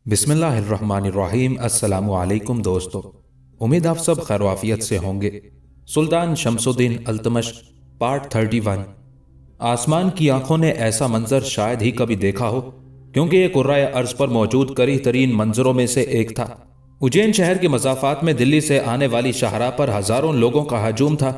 बिस्मिल्लाहिर्रहमानिर्रहीम। अस्सलामु अलैकुम दोस्तों, उम्मीद आप सब खैरवाफियत से होंगे। सुल्तान शमसुद्दीन अल्तमश पार्ट 31। आसमान की आंखों ने ऐसा मंजर शायद ही कभी देखा हो, क्योंकि ये कुर्राए अर्ज पर मौजूद करीह तरीन मंजरों में से एक था। उज्जैन शहर के मसाफात में दिल्ली से आने वाली शाहराह पर हजारों लोगों का हजूम था।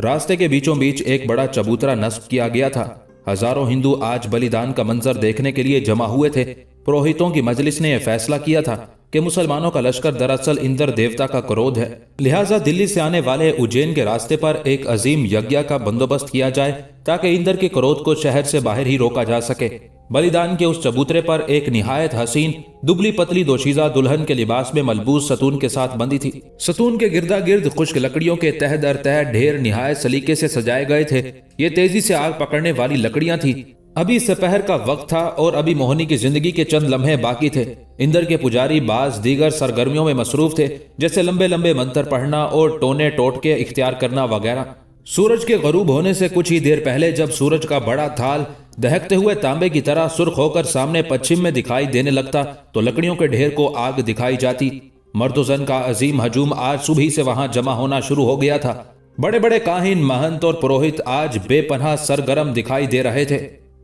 रास्ते के बीचों बीच एक बड़ा चबूतरा नस्ब किया गया था। हजारों हिंदू आज बलिदान का मंजर देखने के लिए जमा हुए थे। पुरोहितों की मजलिस ने यह फैसला किया था कि मुसलमानों का लश्कर दरअसल इंद्र देवता का क्रोध है, लिहाजा दिल्ली से आने वाले उज्जैन के रास्ते पर एक अजीम यज्ञ का बंदोबस्त किया जाए ताकि इंद्र के क्रोध को शहर से बाहर ही रोका जा सके। बलिदान के उस चबूतरे पर एक निहायत हसीन दुबली पतली दोशीजा दुल्हन के लिबास में मलबूस सतून के साथ बंधी थी। सतून के गिरदा गिर्द खुश्क लकड़ियों के तह दर तह ढेर निहायत सलीके से सजाए गए थे। ये तेजी से आग पकड़ने वाली लकड़ियां थी। अभी दोपहर का वक्त था और अभी मोहनी की जिंदगी के चंद लम्हे बाकी थे। इंद्र के पुजारी बाज दीगर सरगर्मियों में मसरूफ थे, जैसे लंबे लंबे मंत्र पढ़ना और टोने टोटके इख्तियार करना वगैरह। सूरज के गरूब होने से कुछ ही देर पहले जब सूरज का बड़ा थाल दहकते हुए तांबे की तरह सुर्ख होकर सामने पश्चिम में दिखाई देने लगता तो लकड़ियों के ढेर को आग दिखाई जाती। मर्दोजन का अजीम हजूम आज सुबह से वहां जमा होना शुरू हो गया था। बड़े बड़े काहिन, महंत और पुरोहित आज बेपनाह सरगर्म दिखाई दे रहे थे।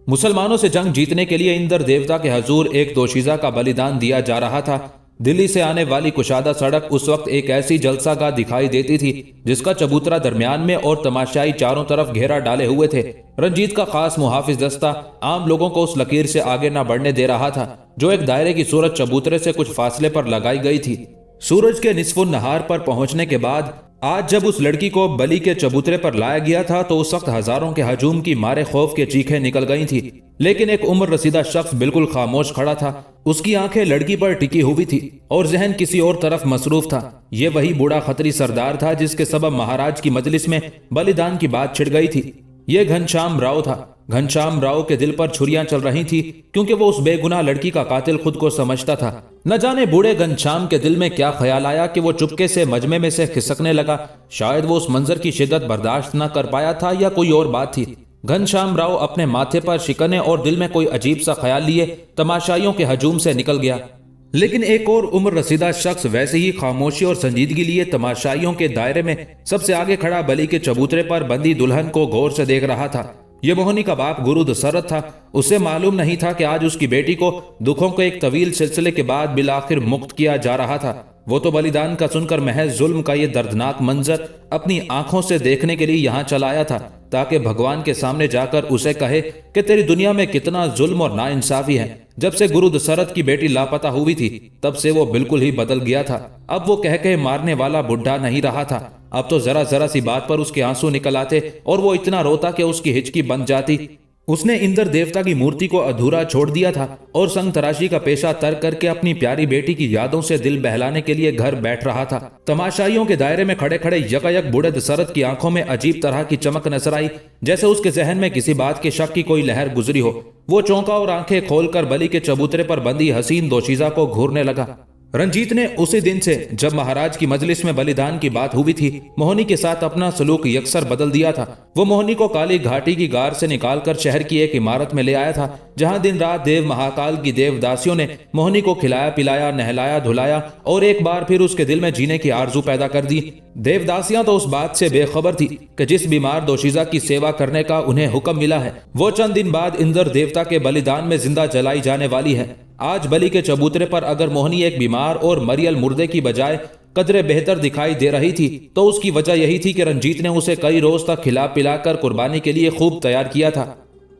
मुसलमानों से जंग जीतने के लिए इंद्र देवता के हजूर एक दोशीजा का बलिदान दिया जा रहा था। दिल्ली से आने वाली कुशादा सड़क उस वक्त एक ऐसी जलसागाह दिखाई देती थी जिसका चबूतरा दरमियान में और तमाशाई चारों तरफ घेरा डाले हुए थे। रंजीत का खास मुहाफिज दस्ता आम लोगों को उस लकीर से आगे न बढ़ने दे रहा था जो एक दायरे की सूरत चबूतरे से कुछ फासले पर लगाई गई थी। सूरज के निस्फुन नहार पर पहुंचने के बाद आज जब उस लड़की को बली के चबूतरे पर लाया गया था तो उस वक्त हजारों के हजूम की मारे खौफ के चीखें निकल गई थी, लेकिन एक उम्र रसीदा शख्स बिल्कुल खामोश खड़ा था। उसकी आंखें लड़की पर टिकी हुई थी और जहन किसी और तरफ मसरूफ था। ये वही बूढ़ा खतरी सरदार था जिसके सबब महाराज की मजलिस में बलिदान की बात छिड़ गई थी। ये घनश्याम राव था। घनश्याम राव के दिल पर छुरियां चल रही थी क्योंकि वो उस बेगुनाह लड़की का कातिल खुद को समझता था। न जाने बूढ़े घनश्याम के दिल में क्या ख्याल आया कि वो चुपके से मजमे में से खिसकने लगा। शायद वो उस मंजर की शिद्दत बर्दाश्त न कर पाया था या कोई और बात थी। घनश्याम राव अपने माथे पर शिकने और दिल में कोई अजीब सा ख्याल लिए तमाशाइयों के हजूम से निकल गया। लेकिन एक और उम्र रसीदा शख्स वैसे ही खामोशी और संजीदगी लिए तमाशाइयों के दायरे में सबसे आगे खड़ा बली के चबूतरे पर बंदी दुल्हन को गौर से देख रहा था। यह मोहनी का बाप गुरु दशरथ था। उसे मालूम नहीं था कि आज उसकी बेटी को दुखों के एक तवील सिलसिले के बाद बिलाखिर मुक्त किया जा रहा था। वो तो बलिदान का सुनकर महज जुल्म का ये दर्दनाक मंजर अपनी आंखों से देखने के लिए यहाँ चला आया था ताकि भगवान के सामने जाकर उसे कहे कि तेरी दुनिया में कितना जुल्म और नाइंसाफी है। जब से गुरु दशरथ की बेटी लापता हुई थी तब से वो बिल्कुल ही बदल गया था। अब वो कह के मारने वाला बुढ़ा नहीं रहा था। अब तो जरा जरा सी बात पर उसके आंसू निकल आते और वो इतना रोता कि उसकी हिचकी बंध जाती। उसने इंद्र देवता की मूर्ति को अधूरा छोड़ दिया था और संग तराशी का पेशा तर्क करके अपनी प्यारी बेटी की यादों से दिल बहलाने के लिए घर बैठ रहा था। तमाशाइयों के दायरे में खड़े खड़े यकायक बूढ़े दशरथ की आंखों में अजीब तरह की चमक नजर आई, जैसे उसके जहन में किसी बात के शक की कोई लहर गुजरी हो। वो चौंका और आंखें खोलकर बली के चबूतरे पर बंदी हसीन दोशीजा को घूरने लगा। रंजीत ने उसी दिन से जब महाराज की मजलिस में बलिदान की बात हुई थी मोहनी के साथ अपना सलूक यकसर बदल दिया था। वो मोहनी को काली घाटी की गार से निकालकर शहर की एक इमारत में ले आया था जहां दिन रात देव महाकाल की देवदासियों ने मोहनी को खिलाया पिलाया नहलाया धुलाया और एक बार फिर उसके दिल में जीने की आरजू पैदा कर दी। देवदासियां तो उस बात से बेखबर थी कि जिस बीमार दोशीजा की सेवा करने का उन्हें हुक्म मिला है वो चंद दिन बाद इंद्र देवता के बलिदान में जिंदा जलाई जाने वाली है। आज बली के चबूतरे पर अगर मोहनी एक बीमार और मरियल मुर्दे की बजाय कदरे बेहतर दिखाई दे रही थी तो उसकी वजह यही थी कि रंजीत ने उसे कई रोज तक खिला पिलाकर कुर्बानी के लिए खूब तैयार किया था।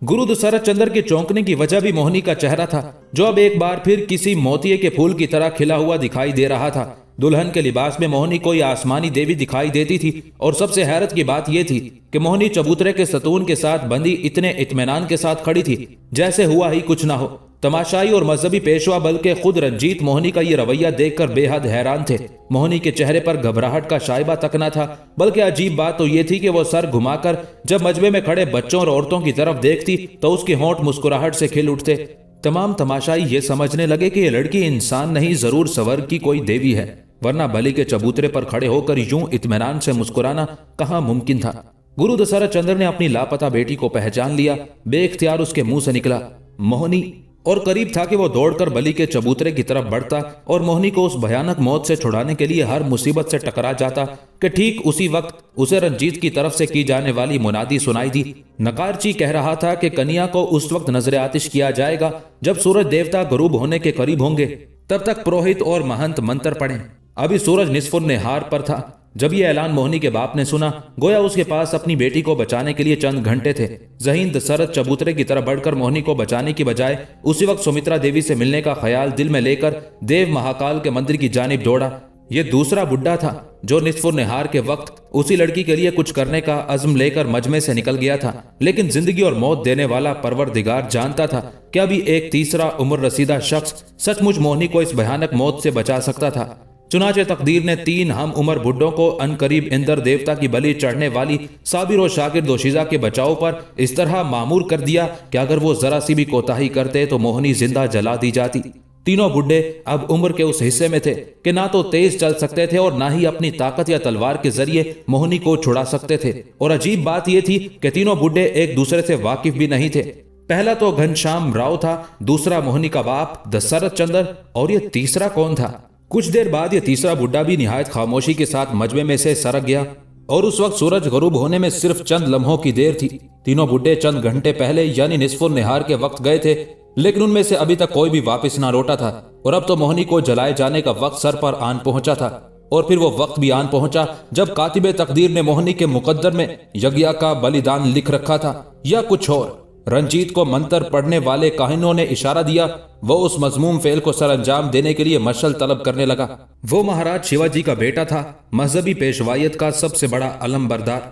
गुरु दशरथ चंद्र के चौंकने की वजह भी मोहनी का चेहरा था जो अब एक बार फिर किसी मोतिये के फूल की तरह खिला हुआ दिखाई दे रहा था। दुल्हन के लिबास में मोहनी कोई आसमानी देवी दिखाई देती थी और सबसे हैरत की बात यह थी कि मोहनी चबूतरे के सतून के साथ बंदी इतने इत्मीनान के साथ खड़ी थी जैसे हुआ ही कुछ ना हो। तमाशाई और मजहबी पेशवा बल्कि खुद रंजीत मोहनी का ये रवैया देखकर बेहद हैरान थे। मोहनी के चेहरे पर घबराहट का शाइबा तक न था, बल्कि अजीब बात तो ये थी कि वो सर घुमाकर जब मजमे में खड़े बच्चों और औरतों की तरफ देखती तो उसके होंठ मुस्कुराहट से खिल उठते। तमाम तमाशाई ये समझने लगे कि ये लड़की इंसान नहीं जरूर स्वर्ग की कोई देवी है। वरना बलि के चबूतरे पर खड़े होकर यूं इत्मीनान से मुस्कुराना कहाँ मुमकिन था। गुरु दशरथ चंद्र ने अपनी लापता बेटी को पहचान लिया। बेख्तियार उसके मुंह से निकला मोहिनी, और करीब था कि वो दौड़कर बलि के चबूतरे की तरफ बढ़ता और मोहिनी को उस भयानक मौत से छुड़ाने के लिए हर मुसीबत से टकरा जाता कि ठीक उसी वक्त उसे रंजीत की तरफ से की जाने वाली मुनादी सुनाई दी। नकारची कह रहा था कि कन्या को उस वक्त नजर आतिश किया जाएगा जब सूरज देवता गरूब होने के करीब होंगे। तब तक पुरोहित और महंत मंत्र पढ़े। अभी सूरज निस्फुर नेहार पर था जब यह ऐलान मोहिनी के बाप ने सुना। गोया उसके पास अपनी बेटी को बचाने के लिए चंद घंटे थे। जहीन दशरथ चबूतरे की तरफ बढ़कर मोहिनी को बचाने की बजाय उसी वक्त सुमित्रा देवी से मिलने का ख्याल दिल में लेकर देव महाकाल के मंदिर की जानिब दौड़ा। ये दूसरा बुड्ढा था जो निस्फुर निहार के वक्त उसी लड़की के लिए कुछ करने का अज़्म लेकर मजमे से निकल गया था। लेकिन जिंदगी और मौत देने वाला परवरदिगार जानता था कि अभी एक तीसरा उम्र रसीदा शख्स सचमुच मोहिनी को इस भयानक मौत से बचा सकता था। चुनाचे तकदीर ने 3 हम उम्र बुड्ढों को अनकरीब इंदर देवता की बलि चढ़ने वाली साबिर और शाकिर दोशीजा के बचाव पर इस तरह मामूर कर दिया कि अगर वो जरा सी भी कोताही करते तो मोहिनी जिंदा जला दी जाती। तीनों बुड्ढे अब उम्र के उस हिस्से में थे कि ना तो तेज चल सकते थे और ना ही अपनी ताकत या तलवार के जरिए मोहिनी को छुड़ा सकते थे। और अजीब बात यह थी कि तीनों बुड्ढे एक दूसरे से वाकिफ भी नहीं थे। पहला तो घनश्याम राव था, दूसरा मोहिनी का बाप दशरथ चंद्र, और ये तीसरा कौन था? कुछ देर बाद ये तीसरा बुड्ढा भी निहायत खामोशी के साथ मजमे में से सरक गया और उस वक्त सूरज गरूब होने में सिर्फ चंद लम्हों की देर थी। तीनों बुड्ढे चंद घंटे पहले यानी निस्फुर निहार के वक्त गए थे, लेकिन उनमें से अभी तक कोई भी वापस ना लौटा था। और अब तो मोहिनी को जलाए जाने का वक्त सर पर आन पहुंचा था। और फिर वो वक्त भी आन पहुंचा जब कातिबे तकदीर ने मोहिनी के मुकद्दर में यज्ञ का बलिदान लिख रखा था, या कुछ और। रंजीत को मंत्र पढ़ने वाले काहिनों ने इशारा दिया। वो उस मजमूम फेल को सरअंजाम देने के लिए मशल तलब करने लगा। वो महाराज शिवाजी का बेटा था, मजहबी पेशवाइयत का सबसे बड़ा अलमबरदार।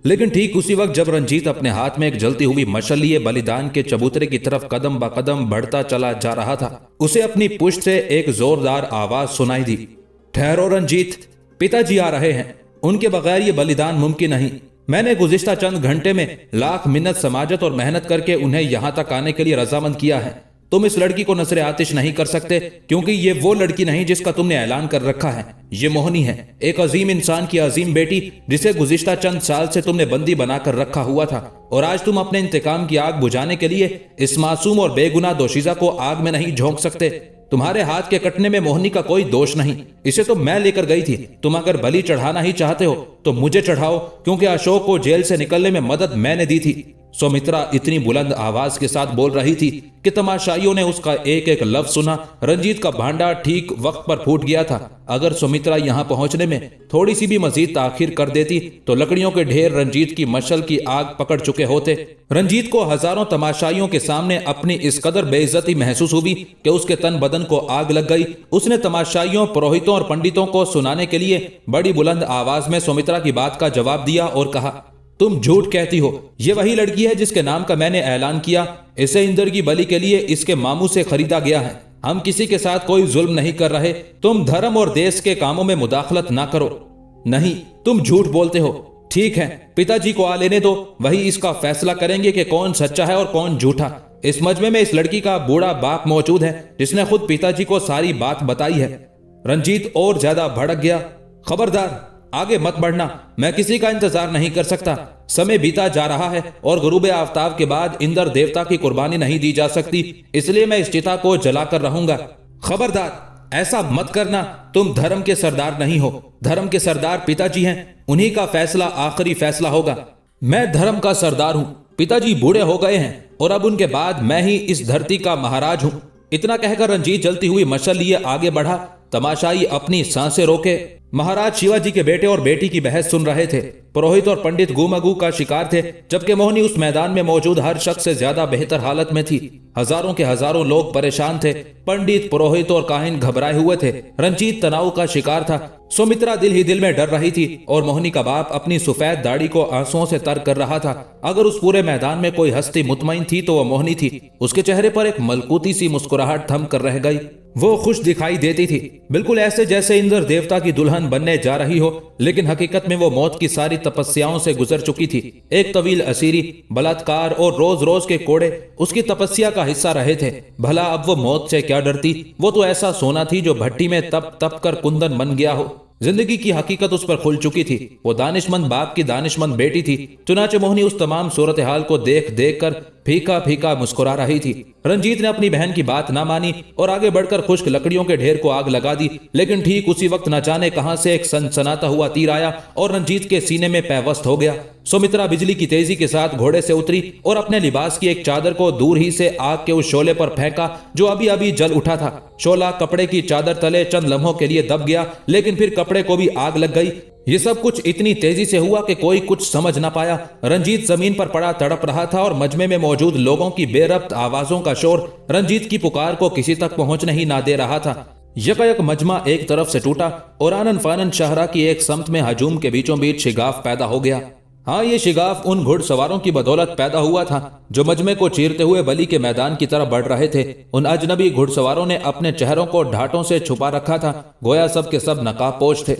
लेकिन ठीक उसी वक्त जब रंजीत अपने हाथ में एक जलती हुई मशल लिए बलिदान के चबूतरे की तरफ कदम ब कदम बढ़ता चला जा रहा था, उसे अपनी पुश्त से एक जोरदार आवाज सुनाई दी। ठहरो रंजीत, पिताजी आ रहे हैं। उनके बगैर ये बलिदान मुमकिन नहीं। मैंने गुज़िश्ता चंद घंटे में लाख मिन्नत समाजत और मेहनत करके उन्हें यहां तक आने के लिए रजामंद किया है। तुम इस लड़की को नजर आतिश नहीं कर सकते, क्योंकि ये वो लड़की नहीं जिसका तुमने ऐलान कर रखा है। ये मोहिनी है, एक अजीम इंसान की अजीम बेटी, जिसे गुज़िश्ता चंद साल से तुमने बंदी बनाकर रखा हुआ था। और आज तुम अपने इंतकाम की आग बुझाने के लिए इस मासूम और बेगुनाह दोशीजा को आग में नहीं झोंक सकते। तुम्हारे हाथ के कटने में मोहिनी का कोई दोष नहीं, इसे तो मैं लेकर गई थी। तुम अगर बलि चढ़ाना ही चाहते हो तो मुझे चढ़ाओ, क्योंकि अशोक को जेल से निकलने में मदद मैंने दी थी। सुमित्रा इतनी बुलंद आवाज के साथ बोल रही थी कि तमाशाइयों ने उसका एक एक लफ्ज सुना। रंजीत का भांडा ठीक वक्त पर फूट गया था। अगर सुमित्रा यहाँ पहुंचने में थोड़ी सी भी मजीद ताखिर कर देती तो लकड़ियों के ढेर रंजीत की मशल की आग पकड़ चुके होते। रंजीत को हजारों तमाशाइयों के सामने अपनी इस कदर बेइज्जती महसूस हुई कि उसके तन बदन को आग लग गई। उसने तमाशाइयों, पुरोहितों और पंडितों को सुनाने के लिए बड़ी बुलंद आवाज में सुमित्रा की बात का जवाब दिया और कहा, तुम झूठ कहती हो। ये वही लड़की है जिसके नाम का मैंने ऐलान किया। इसे इंदर की बलि के लिए इसके मामू से खरीदा गया है। हम किसी के साथ कोई जुल्म नहीं कर रहे। तुम धर्म और देश के कामों में मुदाखलत ना करो। नहीं, तुम झूठ बोलते हो। ठीक है, पिताजी को आ लेने दो, वही इसका फैसला करेंगे कि कौन सच्चा है और कौन झूठा। इस मजमे में इस लड़की का बूढ़ा बाप मौजूद है, जिसने खुद पिताजी को सारी बात बताई है। रंजीत और ज्यादा भड़क गया। खबरदार, आगे मत बढ़ना। मैं किसी का इंतजार नहीं कर सकता। समय बीता जा रहा है और गुरूबे आफ्ताब के बाद इंदर देवता की कुर्बानी नहीं दी जा सकती, इसलिए मैं इस चिता को जलाकर रहूंगा। खबरदार, ऐसा मत करना। तुम धर्म के सरदार नहीं हो। धर्म के सरदार पिताजी हैं। उन्हीं का फैसला आखिरी फैसला होगा। मैं धर्म का सरदार हूं। पिताजी बूढ़े हो गए हैं और अब उनके बाद मैं ही इस धरती का महाराज हूं। इतना कहकर रंजीत जलती हुई मशल लिए आगे बढ़ा। तमाशाई अपनी सांसें रोके। महाराज शिवाजी के बेटे और बेटी की बहस सुन रहे थे। पुरोहित और पंडित गुमगू का शिकार थे, जबकि मोहिनी उस मैदान में मौजूद हर शख्स से ज्यादा बेहतर हालत में थी। हजारों के हजारों लोग परेशान थे। पंडित, पुरोहित और काहिन घबराए हुए थे। रंजीत तनाव का शिकार था। सुमित्रा दिल ही दिल में डर रही थी और मोहिनी का बाप अपनी सफेद दाढ़ी को आंसुओं से तर कर रहा था। अगर उस पूरे मैदान में कोई हस्ती मुतमईन थी तो वह मोहिनी थी। उसके चेहरे पर एक मलकूती सी मुस्कुराहट थम कर रह गई। वो खुश दिखाई देती थी, बिल्कुल ऐसे जैसे इंद्र देवता की दुल्हन बनने जा रही हो, लेकिन हकीकत में वो मौत की सारी तपस्याओं से गुजर चुकी थी। एक तवील असीरी, बलात्कार और रोज रोज के कोड़े उसकी तपस्या का हिस्सा रहे थे। भला अब वो मौत से क्या डरती? वो तो ऐसा सोना थी जो भट्टी में तप तप कर कुंदन बन गया हो। जिंदगी की हकीकत उस पर खुल चुकी थी। वो दानिशमंद बाप की दानिशमंद बेटी थी। चुनाचे मोहिनी उस तमाम सूरत हाल को देख देख कर फीका फीका मुस्कुरा रही थी। रंजीत ने अपनी बहन की बात ना मानी और आगे बढ़कर खुश्क लकड़ियों के ढेर को आग लगा दी। लेकिन ठीक उसी वक्त न जाने कहां से एक सनसनाता हुआ तीर आया और रंजीत के सीने में पैवस्त हो गया। सुमित्रा बिजली की तेजी के साथ घोड़े से उतरी और अपने लिबास की एक चादर को दूर ही से आग के उस शोले पर फेंका जो अभी अभी जल उठा था। शोला कपड़े की चादर तले चंद लम्हों के लिए दब गया, लेकिन फिर कपड़े को भी आग लग गई। ये सब कुछ इतनी तेजी से हुआ कि कोई कुछ समझ ना पाया। रंजीत जमीन पर पड़ा तड़प रहा था और मजमे में मौजूद लोगों की बेरब्त आवाजों का शोर रंजीत की पुकार को किसी तक पहुंचने ही ना दे रहा था। यकायक मजमा एक तरफ से टूटा और आनन फानन शाहरा की एक समत में हजूम के बीचों बीच शिगाफ पैदा हो गया। हाँ, ये शिगाफ उन घुड़सवारों की बदौलत पैदा हुआ था जो मजमे को चीरते हुए बली के मैदान की तरफ बढ़ रहे थे। उन अजनबी घुड़सवारों ने अपने चेहरों को ढाटों से छुपा रखा था, गोया सब के सब नकाबपोश थे।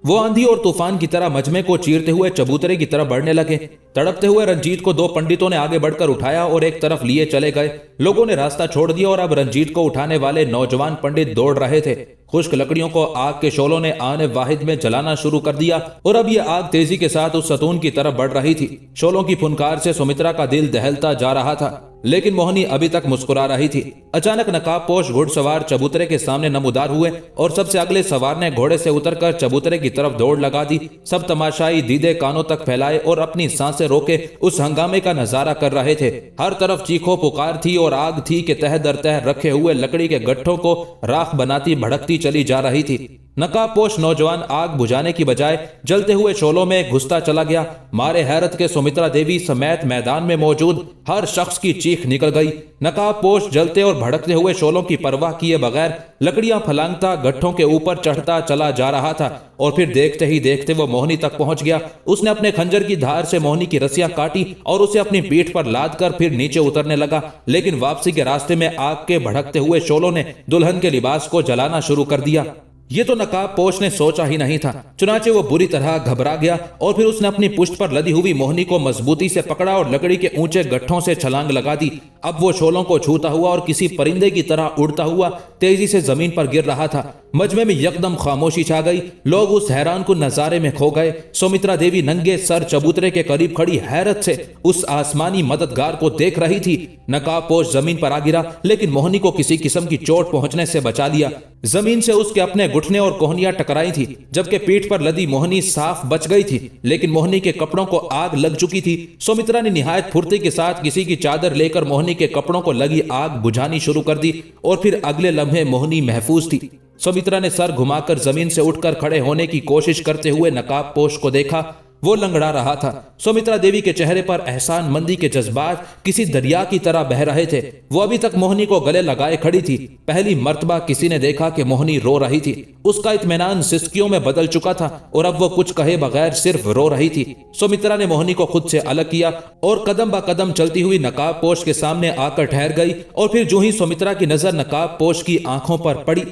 वो आंधी और तूफान की तरह मजमे को चीरते हुए चबूतरे की तरफ बढ़ने लगे। तड़पते हुए रंजीत को दो पंडितों ने आगे बढ़कर उठाया और एक तरफ लिए चले गए। लोगों ने रास्ता छोड़ दिया और अब रंजीत को उठाने वाले नौजवान पंडित दौड़ रहे थे। खुश्क लकड़ियों को आग के शोलों ने आने वाहिद में जलाना शुरू कर दिया और अब यह आग तेजी के साथ उस सतून की तरफ बढ़ रही थी। शोलों की फुनकार से सुमित्रा का दिल दहलता जा रहा था, लेकिन मोहिनी अभी तक मुस्कुरा रही थी। अचानक नकाबपोश घुड़सवार चबूतरे के सामने नमूदार हुए और सबसे अगले सवार ने घोड़े से उतरकर चबूतरे की तरफ दौड़ लगा दी। सब तमाशाई दीदे कानों तक फैलाए और अपनी सांसें रोके उस हंगामे का नजारा कर रहे थे। हर तरफ चीखों पुकार थी और आग थी कि तह दर तह रखे हुए लकड़ी के गट्ठों को राख बनाती भड़कती चली जा रही थी। नकाबपोश नौजवान आग बुझाने की बजाय जलते हुए शोलों में घुसता चला गया। मारे हैरत के सुमित्रा देवी समेत मैदान में मौजूद हर शख्स की चीख निकल गई। नकाबपोश जलते और भड़कते हुए शोलों की परवाह किए बगैर लकड़ियां फलांगता गट्ठों के ऊपर चढ़ता चला जा रहा था और फिर देखते ही देखते वो मोहिनी तक पहुंच गया। उसने अपने खंजर की धार से मोहिनी की रस्सियां काटी और उसे अपनी पीठ पर लाद कर फिर नीचे उतरने लगा। लेकिन वापसी के रास्ते में आग के भड़कते हुए शोलों ने दुल्हन के लिबास को जलाना शुरू कर दिया। ये तो नकाबपोश ने सोचा ही नहीं था। चुनाचे वो बुरी तरह घबरा गया और फिर उसने अपनी पुष्ट पर लदी हुई मोहिनी को मजबूती से पकड़ा और लकड़ी के ऊंचे गट्ठों से छलांग लगा दी। अब वो शोलों को छूता हुआ और किसी परिंदे की तरह उड़ता हुआ तेजी से जमीन पर गिर रहा था। मजमे में यकदम खामोशी छा गई। लोग उस हैरान कुन नजारे में खो गए। सुमित्रा देवी नंगे सर चबूतरे के करीब खड़ी हैरत से उस आसमानी मददगार को देख रही थी। नकाबपोश जमीन पर आ गिरा, लेकिन मोहिनी को किसी किस्म की चोट पहुंचने से बचा लिया। जमीन से उसके अपने घुटने और कोहनियां टकराई थी, जबकि पीठ पर लदी मोहिनी साफ बच गई थी। लेकिन मोहिनी के कपड़ों को आग लग चुकी थी। सुमित्रा ने निहायत फुर्ती के साथ किसी की चादर लेकर मोहिनी के कपड़ों को लगी आग बुझानी शुरू कर दी और फिर अगले लम्हे मोहिनी महफूज थी। सुमित्रा ने सर घुमाकर जमीन से उठकर खड़े होने की कोशिश करते हुए नकाबपोश को देखा। वो लंगड़ा रहा था। सुमित्रा देवी के चेहरे पर एहसान मंदी के जज्बात किसी दरिया की तरह बह रहे थे। वो अभी तक मोहिनी को गले लगाए खड़ी थी। पहली मर्तबा किसी ने देखा कि मोहिनी रो रही थी। उसका इत्मीनान सिसकियों में बदल चुका था और अब वो कुछ कहे बगैर सिर्फ रो रही थी। सुमित्रा ने मोहिनी को खुद से अलग किया और कदम ब कदम चलती हुई नकाबपोश के सामने आकर ठहर गई। और फिर जो ही सुमित्रा की नजर नकाबपोश की आंखों पर पड़ी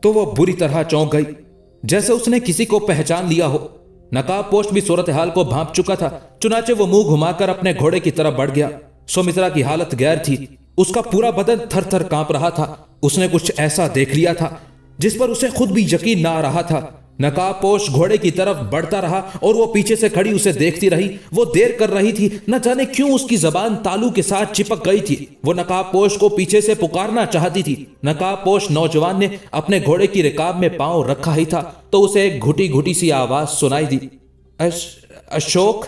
तो वो बुरी तरह चौंक गई, जैसे उसने किसी को पहचान लिया हो। नकाबपोश भी सूरत हाल को भांप चुका था। चुनाचे वो मुंह घुमाकर अपने घोड़े की तरफ बढ़ गया। सुमित्रा की हालत गैर थी। उसका पूरा बदन थर थर कांप रहा था। उसने कुछ ऐसा देख लिया था जिस पर उसे खुद भी यकीन ना आ रहा था। नकाबपोश घोड़े की तरफ बढ़ता रहा और वो पीछे से खड़ी उसे देखती रही। वो देर कर रही थी। न जाने क्यों उसकी जबान तालू के साथ चिपक गई थी। वो नकाबपोश को पीछे से पुकारना चाहती थी। नकाबपोश नौजवान ने अपने घोड़े की रिकाब में पांव रखा ही था तो उसे एक घुटी घुटी सी आवाज सुनाई दी। अशोक,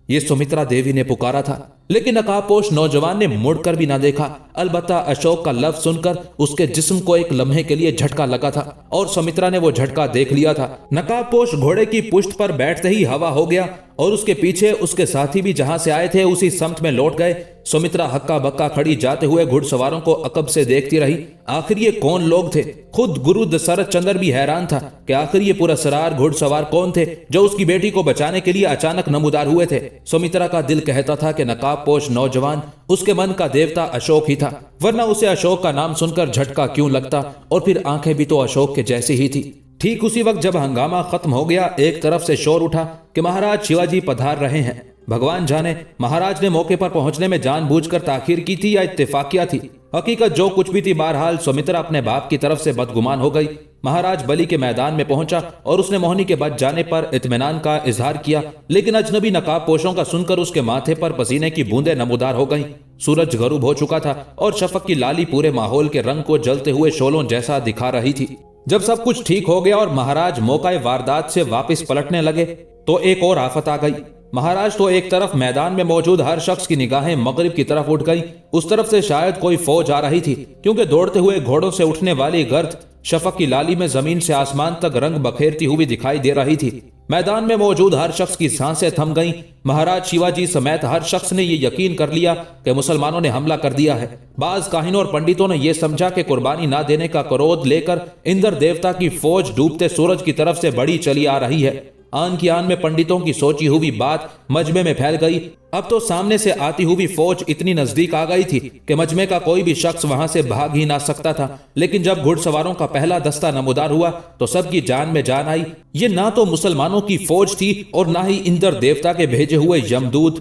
ये सुमित्रा देवी ने पुकारा था। लेकिन नकाबपोश नौजवान ने मुड़कर भी ना देखा। अलबत्ता अशोक का लफ्ज सुनकर उसके जिस्म को एक लम्हे के लिए झटका लगा था और सुमित्रा ने वो झटका देख लिया था। नकाबपोश घोड़े की पुश्त पर बैठते ही हवा हो गया और उसके पीछे उसके साथी भी जहां से आए थे उसी समत में लौट गए। सुमित्रा हक्का बक्का खड़ी जाते हुए घुड़सवारों को अकब से देखती रही। आखिर ये कौन लोग थे? खुद गुरु दशरथ चंद्र भी हैरान था कि आखिर ये पुरस्कार घुड़सवार कौन थे जो उसकी बेटी को बचाने के लिए अचानक नमूदार हुए थे। सुमित्रा का दिल कहता था कि नकाबपोश नौजवान उसके मन का देवता अशोक ही था, वरना उसे अशोक का नाम सुनकर झटका क्यों लगता? और फिर आंखें भी तो अशोक के जैसी ही थी। ठीक उसी वक्त जब हंगामा खत्म हो गया, एक तरफ से शोर उठा कि महाराज शिवाजी पधार रहे हैं। भगवान जाने महाराज ने मौके पर पहुंचने में जानबूझकर ताखीर की थी या इत्तेफाकिया थी। हकीकत जो कुछ भी थी, बहरहाल सुमित्रा अपने बाप की तरफ से बदगुमान हो गई। महाराज बलि के मैदान में पहुंचा और उसने मोहिनी के बच जाने पर इत्मीनान का इजहार किया, लेकिन अजनबी नकाबपोशों का सुनकर उसके माथे पर पसीने की बूंदें नमूदार हो गईं। सूरज गरूब हो चुका था और शफक की लाली पूरे माहौल के रंग को जलते हुए शोलों जैसा दिखा रही थी। जब सब कुछ ठीक हो गया और महाराज मौका वारदात से वापस पलटने लगे तो एक और आफत आ गई। महाराज तो एक तरफ मैदान में मौजूद हर शख्स की निगाहें मगरिब की तरफ उठ गई। उस तरफ से शायद कोई फौज आ रही थी, क्योंकि दौड़ते हुए घोड़ों से उठने वाली गर्द शफक की लाली में जमीन से आसमान तक रंग बखेरती हुई दिखाई दे रही थी। मैदान में मौजूद हर शख्स की सांसें थम गईं। महाराज शिवाजी समेत हर शख्स ने यह यकीन कर लिया कि मुसलमानों ने हमला कर दिया है। बाज काहिनों और पंडितों ने यह समझा कि कुर्बानी ना देने का क्रोध लेकर इंद्र देवता की फौज डूबते सूरज की तरफ से बड़ी चली आ रही है। आन की आन में पंडितों की सोची हुई बात मजमे में फैल गई। अब तो सामने से आती हुई फौज इतनी नजदीक आ गई थी कि मजमे का कोई भी शख्स वहां से भाग ही ना सकता था। लेकिन जब घुड़सवारों का पहला दस्ता नमूदार हुआ तो सबकी जान में जान आई। ये ना तो मुसलमानों की फौज थी और ना ही इंद्र देवता के भेजे हुए यमदूत,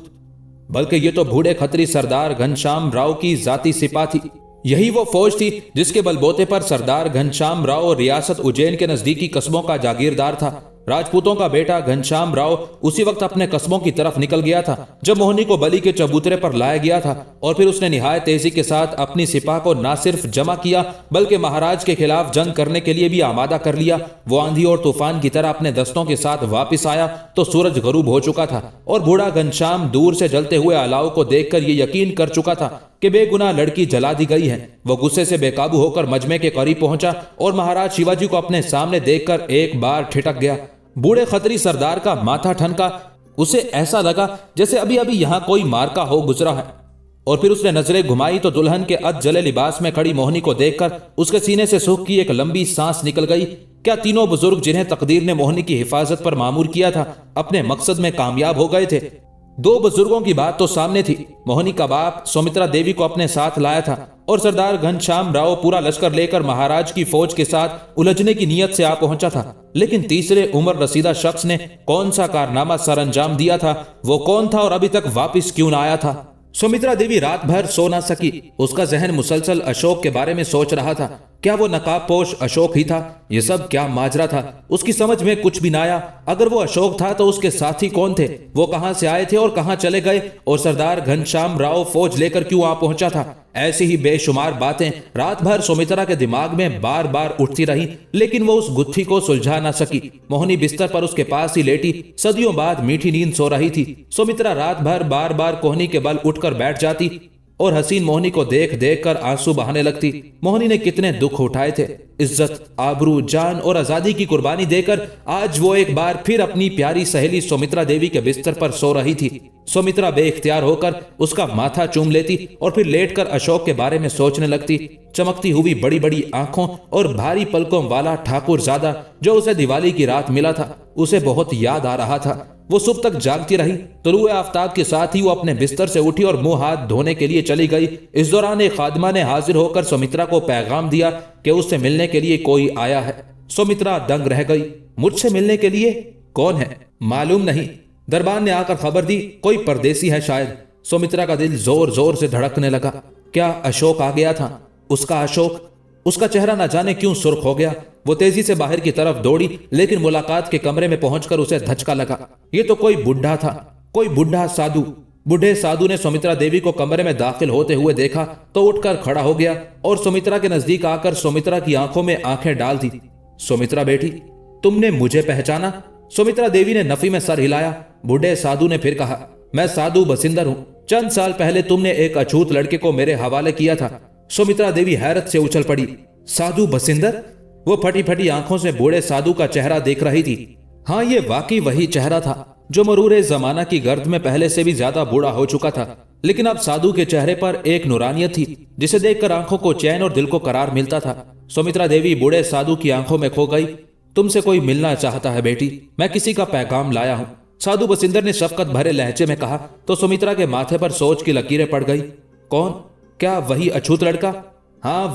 बल्कि ये तो बूढ़े खत्री सरदार घनश्याम राव की जाती सिपा थी। यही वो फौज थी जिसके बलबोते पर सरदार घनश्याम राव रियासत उज्जैन के नजदीकी कस्बों का जागीरदार था। राजपूतों का बेटा घनश्याम राव उसी वक्त अपने कस्बों की तरफ निकल गया था जब मोहिनी को बलि के चबूतरे पर लाया गया था, और फिर उसने निहायत तेजी के साथ अपनी सिपाह को न सिर्फ जमा किया बल्कि महाराज के खिलाफ जंग करने के लिए भी आमादा कर लिया। वो आंधी और तूफान की तरह अपने दस्तों के साथ वापिस आया तो सूरज गरूब हो चुका था और बूढ़ा घनश्याम दूर से जलते हुए अलाव को देखकर ये यकीन कर चुका था कि बेगुनाह लड़की जला दी गई है। वो गुस्से से बेकाबू होकर मजमे के करीब पहुंचा और महाराज शिवाजी को अपने सामने देखकर एक बार ठिठक गया। बूढ़े खत्री सरदार का माथा ठनका। उसे ऐसा लगा जैसे अभी अभी यहां कोई मार्का हो गुजरा है। और फिर उसने नजरें घुमाई तो दुल्हन के अध जले लिबास में खड़ी मोहिनी को देखकर उसके सीने से सुख की एक लंबी सांस निकल गई। क्या तीनों बुजुर्ग जिन्हें तकदीर ने मोहिनी की हिफाजत पर मामूर किया था अपने मकसद में कामयाब हो गए थे? दो बुजुर्गों की बात तो सामने थी। मोहिनी का बाप सुमित्रा देवी को अपने साथ लाया था और सरदार घनश्याम राव पूरा लश्कर लेकर महाराज की फौज के साथ उलझने की नीयत से आ पहुंचा था। लेकिन तीसरे उम्र रसीदा शख्स ने कौन सा कारनामा सरअंजाम दिया था? वो कौन था और अभी तक वापिस क्यों ना आया था? सुमित्रा देवी रात भर सो ना सकी। उसका जहन मुसलसल अशोक के बारे में सोच रहा था। क्या वो नकाबपोश अशोक ही था? ये सब क्या माजरा था? उसकी समझ में कुछ भी ना आया। अगर वो अशोक था तो उसके साथी कौन थे? वो कहां से आए थे और कहां चले गए? और सरदार घनश्याम राव फौज लेकर क्यों आ पहुंचा था? ऐसी ही बेशुमार बातें रात भर सुमित्रा के दिमाग में बार बार उठती रही, लेकिन वो उस गुत्थी को सुलझा ना सकी। मोहिनी बिस्तर पर उसके पास ही लेटी सदियों बाद मीठी नींद सो रही थी। सुमित्रा रात भर बार बार कोहनी के बल उठकर बैठ जाती और हसीन मोहिनी को देख देख कर आंसू बहाने लगती। मोहिनी ने कितने दुख उठाए थे। इज्जत, आबरू, जान और आजादी की कुर्बानी देकर आज वो एक बार फिर अपनी प्यारी सहेली सुमित्रा देवी के बिस्तर पर सो रही थी। सुमित्रा बेइख्तियार होकर उसका माथा चूम लेती और फिर लेटकर अशोक के बारे में सोचने लगती। चमकती हुई बड़ी बड़ी आंखों और भारी पलकों वाला ठाकुरजादा जो उसे दिवाली की रात मिला था, उसे बहुत याद आ रहा था। वो सुबह तक जागती रही। तुलुए आफ्ताब के साथ ही वो अपने बिस्तर से उठी और मुंह हाथ धोने के लिए चली गई। इस दौरान एक खादिमा ने हाजिर होकर सुमित्रा को पैगाम दिया कि उससे मिलने के लिए कोई आया है। सुमित्रा दंग रह गई। मुझसे मिलने के लिए? कौन है? मालूम नहीं। दरबान ने आकर खबर दी, कोई परदेसी है शायद। सुमित्रा का दिल जोर जोर से धड़कने लगा। क्या अशोक आ गया था? उसका अशोक? उसका चेहरा न जाने क्यों सुर्ख हो गया। वो तेजी से बाहर की तरफ दौड़ी, लेकिन मुलाकात के कमरे में पहुंचकर उसे धचका लगा। ये तो कोई बुढ़ा था, कोई बुढ़ा साधु। बुढ़े साधु ने सुमित्रा देवी को कमरे में दाखिल होते हुए देखा तो उठकर खड़ा हो गया और सुमित्रा के नजदीक आकर सुमित्रा की आंखों में आंखें डाल दी। सुमित्रा बेटी, तुमने मुझे पहचाना? सुमित्रा देवी ने नफी में सर हिलाया। बूढ़े साधु ने फिर कहा, मैं साधु बसिंदर हूं। चंद साल पहले तुमने एक अछूत लड़के को मेरे हवाले किया था। सुमित्रा देवी हैरत से उछल पड़ी। साधु बसिंदर? वो फटी फटी आंखों से बूढ़े साधु का चेहरा देख रही थी। हाँ, ये वाकई वही चेहरा था जो मरूरे जमाना की गर्द में पहले से भी ज्यादा बूढ़ा हो चुका था, लेकिन अब साधु के चेहरे पर एक नूरानियत थी जिसे देखकर आंखों को चैन और दिल को करार मिलता था। सुमित्रा देवी बूढ़े साधु की आंखों में खो गई। तुमसे कोई मिलना चाहता है बेटी, मैं किसी का पैगाम लाया हूँ, साधु बसिंदर ने शफकत भरे लहजे में कहा तो सुमित्रा के माथे पर सोच की लकीरें पड़ गई। कौन? क्या वही अछूत लड़का? हाँ,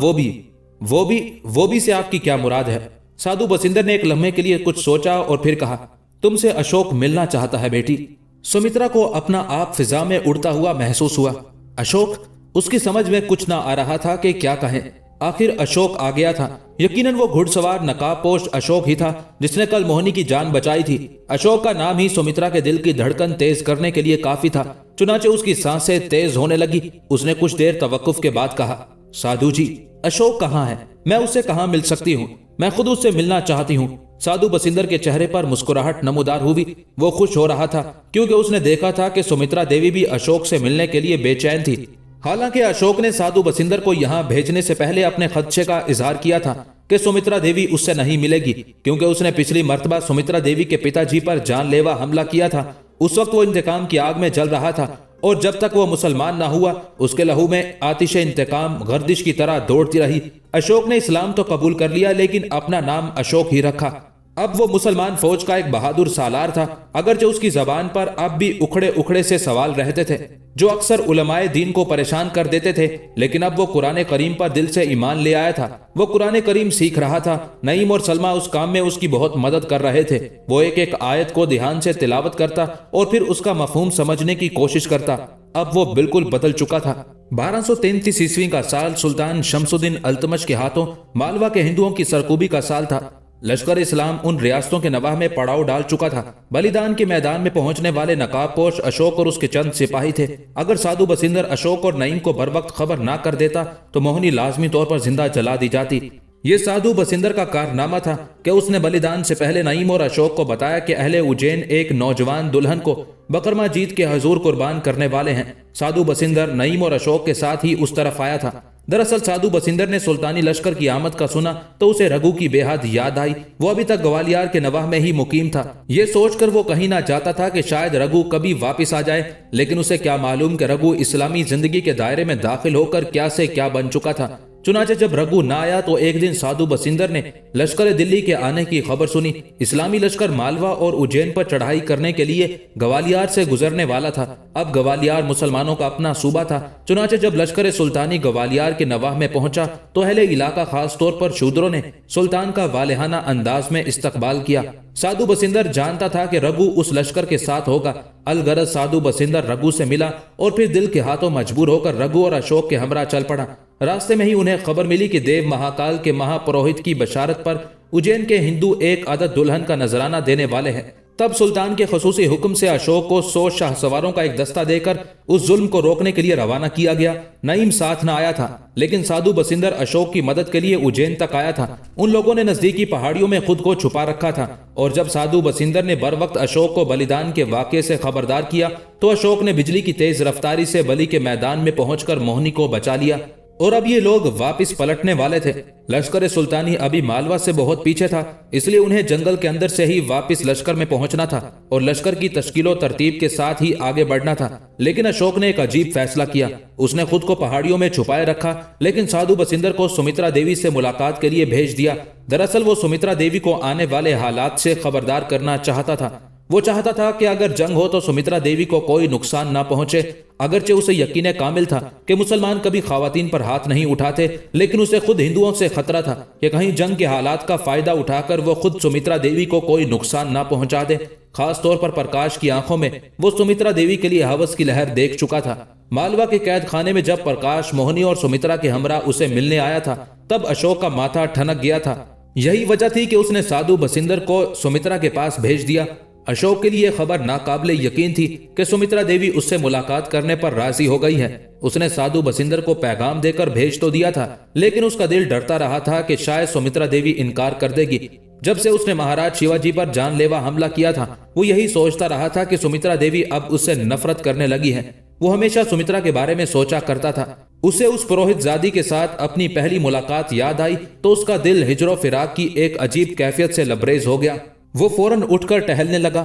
वो भी से आपकी क्या मुराद है? साधु बसिंदर ने एक लम्हे के लिए कुछ सोचा और फिर कहा, तुमसे अशोक मिलना चाहता है बेटी। सुमित्रा को अपना आप फिजा में उड़ता हुआ महसूस हुआ। अशोक? उसकी समझ में कुछ ना आ रहा था कि क्या कहें। आखिर अशोक आ गया था। यकीनन वो घुड़सवार नकाबपोश अशोक ही था जिसने कल मोहिनी की जान बचाई थी। अशोक का नाम ही सुमित्रा के दिल की धड़कन तेज करने के लिए काफी था। चुनाचे उसकी सांसें तेज होने लगी। उसने कुछ देर तवक्कुफ के बाद कहा, साधु जी, अशोक कहाँ है? मैं उससे कहाँ मिल सकती हूँ? मैं खुद उससे मिलना चाहती हूँ। साधु बसिंदर के चेहरे पर मुस्कुराहट नमूदार हुई। वो खुश हो रहा था क्योंकि उसने देखा था कि सुमित्रा देवी भी अशोक से मिलने के लिए बेचैन थी। हालांकि अशोक ने साधु बसिंदर को यहाँ भेजने से पहले अपने खदशे का इजहार किया था कि सुमित्रा देवी उससे नहीं मिलेगी, क्योंकि उसने पिछली मर्तबा सुमित्रा देवी के पिताजी पर जानलेवा हमला किया था। उस वक्त वो इंतकाम की आग में जल रहा था और जब तक वो मुसलमान ना हुआ उसके लहू में आतिश इंतकाम गर्दिश की तरह दौड़ती रही। अशोक ने इस्लाम तो कबूल कर लिया लेकिन अपना नाम अशोक ही रखा। अब वो मुसलमान फौज का एक बहादुर सालार था, अगरचे उसकी जबान पर अब भी उखड़े उखड़े से सवाल रहते थे जो अक्सर उलमाए दीन को परेशान कर देते थे। लेकिन अब वो कुरान करीम पर दिल से ईमान ले आया था। वो कुरान करीम सीख रहा था। नईम और सलमा उस काम में उसकी बहुत मदद कर रहे थे। वो एक एक आयत को ध्यान से तिलावत करता और फिर उसका मफहूम समझने की कोशिश करता। अब वो बिल्कुल बदल चुका था। 1233 ईस्वी का साल सुल्तान शमसुद्दीन अल्तमश के हाथों मालवा के हिंदुओं की सरकूबी का साल था। लश्कर इस्लाम उन रियासतों के नवाह में पड़ाव डाल चुका था। बलिदान के मैदान में पहुंचने वाले नकाबपोश अशोक और उसके चंद सिपाही थे। अगर साधु बसिंदर अशोक और नईम को बर वक्त खबर ना कर देता तो मोहिनी लाजमी तौर पर जिंदा जला दी जाती। ये साधु बसिंदर का कारनामा था कि उसने बलिदान से पहले नईम और अशोक को बताया कि अहले उज्जैन एक नौजवान दुल्हन को बकरमा जीत के हजूर कुर्बान करने वाले हैं। साधु बसिंदर नईम और अशोक के साथ ही उस तरफ आया था। दरअसल साधु बसिंदर ने सुल्तानी लश्कर की आमद का सुना तो उसे रघु की बेहद याद आई। वो अभी तक ग्वालियर के नवाह में ही मुकीम था। ये सोचकर वो कहीं ना चाहता था कि शायद रघु कभी वापस आ जाए, लेकिन उसे क्या मालूम कि रघु इस्लामी जिंदगी के दायरे में दाखिल होकर क्या से क्या बन चुका था। चुनाचे जब रघु ना आया तो एक दिन साधु बसिंदर ने लश्कर दिल्ली के आने की खबर सुनी। इस्लामी लश्कर मालवा और उज्जैन पर चढ़ाई करने के लिए ग्वालियर से गुजरने वाला था। अब ग्वालियर मुसलमानों का अपना सूबा था। चुनाचे जब लश्कर सुल्तानी ग्वालियर के नवाह में पहुंचा तो अहले इलाका खास तौर पर शूद्रों ने सुल्तान का वालेहाना अंदाज में इस्तकबाल किया। साधु बसिंदर जानता था कि रघु उस लश्कर के साथ होगा। अलगरज साधु बसिंदर रघु से मिला और फिर दिल के हाथों मजबूर होकर रघु और अशोक के हमरा चल पड़ा। रास्ते में ही उन्हें खबर मिली कि देव महाकाल के महापुरोहित की बशारत पर उज्जैन के हिंदू एक आदत दुल्हन का नजराना देने वाले हैं। तब सुल्तान के खसूसी हुक्म से अशोक को 100 शाहसवारों का एक दस्ता देकर उस जुल्म को रोकने के लिए रवाना किया गया। नईम साथ न आया था, लेकिन साधु बसिंदर अशोक की मदद के लिए उज्जैन तक आया था। उन लोगों ने नजदीकी पहाड़ियों में खुद को छुपा रखा था और जब साधु बसिंदर ने बर वक्त अशोक को बलिदान के वाक़े से खबरदार किया तो अशोक ने बिजली की तेज रफ्तारी से बलि के मैदान में पहुंचकर मोहिनी को बचा लिया। और अब ये लोग वापस पलटने वाले थे। लश्कर सुल्तानी अभी मालवा से बहुत पीछे था, इसलिए उन्हें जंगल के अंदर से ही वापस लश्कर में पहुंचना था और लश्कर की तश्कीलो तरतीब के साथ ही आगे बढ़ना था। लेकिन अशोक ने एक अजीब फैसला किया। उसने खुद को पहाड़ियों में छुपाए रखा, लेकिन साधु बसिंदर को सुमित्रा देवी से मुलाकात के लिए भेज दिया। दरअसल वो सुमित्रा देवी को आने वाले हालात से खबरदार करना चाहता था। वो चाहता था कि अगर जंग हो तो सुमित्रा देवी को कोई नुकसान ना पहुंचे। अगरचे उसे यकीन कामिल था कि मुसलमान कभी खवातीन पर हाथ नहीं उठाते, लेकिन उसे खुद हिंदुओं से खतरा था कि कहीं जंग के हालात का फायदा उठाकर वो खुद सुमित्रा देवी को कोई नुकसान ना पहुंचा दे। खास तौर पर प्रकाश की आंखों में वो सुमित्रा देवी के लिए हवस की लहर देख चुका था। मालवा के कैद खाने में जब प्रकाश मोहिनी और सुमित्रा के हमरा उसे मिलने आया था तब अशोक का माथा ठनक गया था। यही वजह थी कि उसने साधु बसिंदर को सुमित्रा के पास भेज दिया। अशोक के लिए खबर नाकाबिले यकीन थी कि सुमित्रा देवी उससे मुलाकात करने पर राजी हो गई है। उसने साधु बसिंदर को पैगाम देकर भेज तो दिया था, लेकिन उसका दिल डरता रहा था कि शायद सुमित्रा देवी इनकार कर देगी। जब से उसने महाराज शिवाजी पर जानलेवा हमला किया था वो यही सोचता रहा था कि सुमित्रा देवी अब उससे नफरत करने लगी है। वो हमेशा सुमित्रा के बारे में सोचा करता था। उसे उस पुरोहित जादी के साथ अपनी पहली मुलाकात याद आई तो उसका दिल हिजरो फिराक की एक अजीब कैफियत से लबरेज हो गया। वो फौरन उठकर टहलने लगा।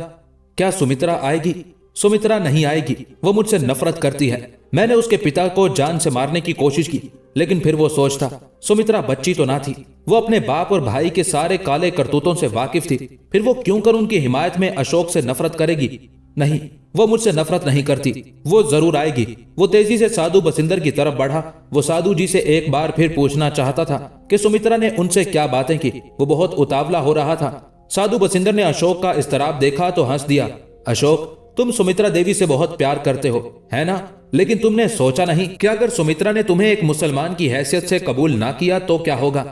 क्या सुमित्रा आएगी? सुमित्रा नहीं आएगी, वो मुझसे नफरत करती है। मैंने उसके पिता को जान से मारने की कोशिश की, लेकिन फिर वो सोचता सुमित्रा बच्ची तो ना थी, वो अपने बाप और भाई के सारे काले करतूतों से वाकिफ थी, फिर वो क्यों कर उनकी हिमायत में अशोक से नफरत करेगी? नहीं, वो मुझसे नफरत नहीं करती, वो जरूर आएगी। वो तेजी से साधु बसिंदर की तरफ बढ़ा। वो साधु जी से एक बार फिर पूछना चाहता था कि सुमित्रा ने उनसे क्या बातें की। वो बहुत उतावला हो रहा था। साधु बसिंदर ने अशोक का इस्तराब देखा तो हंस दिया। अशोक, तुम सुमित्रा देवी से बहुत प्यार करते हो, है ना? लेकिन तुमने सोचा नहीं कि अगर सुमित्रा ने तुम्हें एक मुसलमान की हैसियत से कबूल ना किया तो क्या होगा?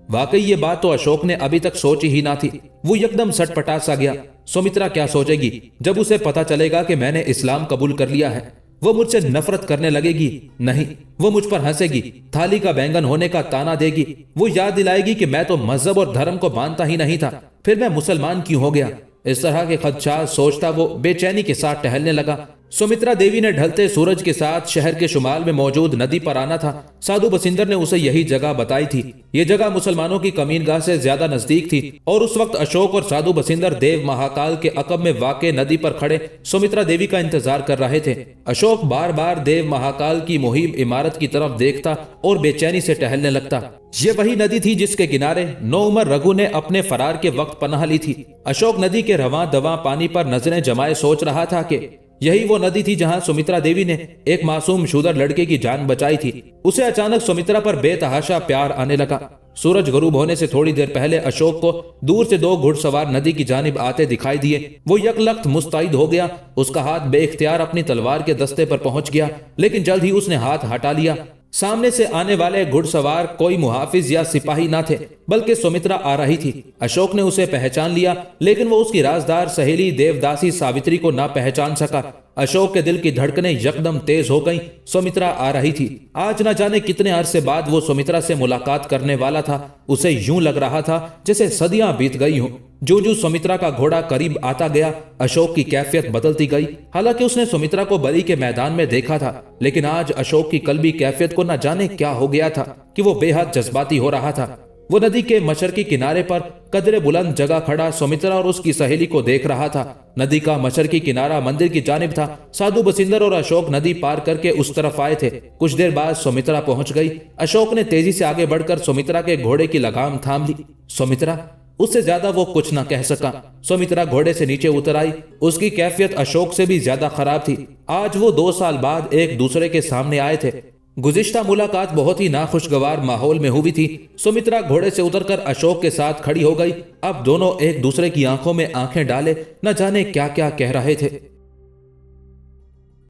वाकई ये बात तो अशोक ने अभी तक सोची ही ना थी। वो एकदम सटपटा सा गया। सुमित्रा क्या सोचेगी जब उसे पता चलेगा कि मैंने इस्लाम कबूल कर लिया है? वो मुझसे नफरत करने लगेगी? नहीं, वो मुझ पर हंसेगी, थाली का बैंगन होने का ताना देगी। वो याद दिलाएगी कि मैं तो मजहब और धर्म को मानता ही नहीं था, फिर मैं मुसलमान क्यों हो गया? इस तरह के खदशात सोचता वो बेचैनी के साथ टहलने लगा। सुमित्रा देवी ने ढलते सूरज के साथ शहर के शुमाल में मौजूद नदी पर आना था। साधु बसिंदर ने उसे यही जगह बताई थी। ये जगह मुसलमानों की कमीनगाह से ज्यादा नजदीक थी और उस वक्त अशोक और साधु बसिंदर देव महाकाल के अकब में वाक़े नदी पर खड़े सुमित्रा देवी का इंतजार कर रहे थे। अशोक बार बार देव महाकाल की मुहिम इमारत की तरफ देखता और बेचैनी से टहलने लगता। ये वही नदी थी जिसके किनारे नौउमर रघु ने अपने फरार के वक्त पनाह ली थी। अशोक नदी के रवां दवां पानी पर नजरें जमाए सोच रहा था कि यही वो नदी थी जहां सुमित्रा देवी ने एक मासूम शूदर लड़के की जान बचाई थी। उसे अचानक सुमित्रा पर बेतहाशा प्यार आने लगा। सूरज गरूब होने से थोड़ी देर पहले अशोक को दूर से दो घुड़सवार नदी की जानिब आते दिखाई दिए। वो यकलख्त मुस्तैद हो गया। उसका हाथ बेइख्तियार अपनी तलवार के दस्ते पर पहुंच गया, लेकिन जल्द ही उसने हाथ हटा लिया। सामने से आने वाले घुड़सवार कोई मुहाफिज या सिपाही ना थे, बल्कि सुमित्रा आ रही थी। अशोक ने उसे पहचान लिया, लेकिन वो उसकी राजदार सहेली देवदासी सावित्री को ना पहचान सका। अशोक के दिल की धड़कनें यकदम तेज हो गईं। सुमित्रा आ रही थी। आज न जाने कितने अरसे बाद वो सुमित्रा से मुलाकात करने वाला था। उसे यूं लग रहा था जैसे सदियां बीत गई हों। जो जो सुमित्रा का घोड़ा करीब आता गया, अशोक की कैफियत बदलती गई। हालांकि उसने सुमित्रा को बली के मैदान में देखा था, लेकिन आज अशोक की कल्बी कैफियत को न जाने क्या हो गया था कि वो बेहद जज्बाती हो रहा था। वो नदी के मशरकी किनारे पर कदरे बुलंद जगह खड़ा सुमित्रा और उसकी सहेली को देख रहा था। नदी का मशरकी किनारा मंदिर की जानिब था। साधु बसिंदर और अशोक नदी पार करके उस तरफ आए थे। कुछ देर बाद सुमित्रा पहुंच गई। अशोक ने तेजी से आगे बढ़कर सुमित्रा के घोड़े की लगाम थाम ली। सुमित्रा, उससे ज्यादा वो कुछ न कह सका। सुमित्रा घोड़े से नीचे उतर आई। उसकी कैफियत अशोक से भी ज्यादा खराब थी। आज वो 2 साल बाद एक दूसरे के सामने आए थे। गुज़िश्ता मुलाकात बहुत ही नाखुशगवार माहौल में हुई थी। सुमित्रा घोड़े से उतरकर अशोक के साथ खड़ी हो गई। अब दोनों एक दूसरे की आंखों में आंखें डाले न जाने क्या क्या कह रहे थे।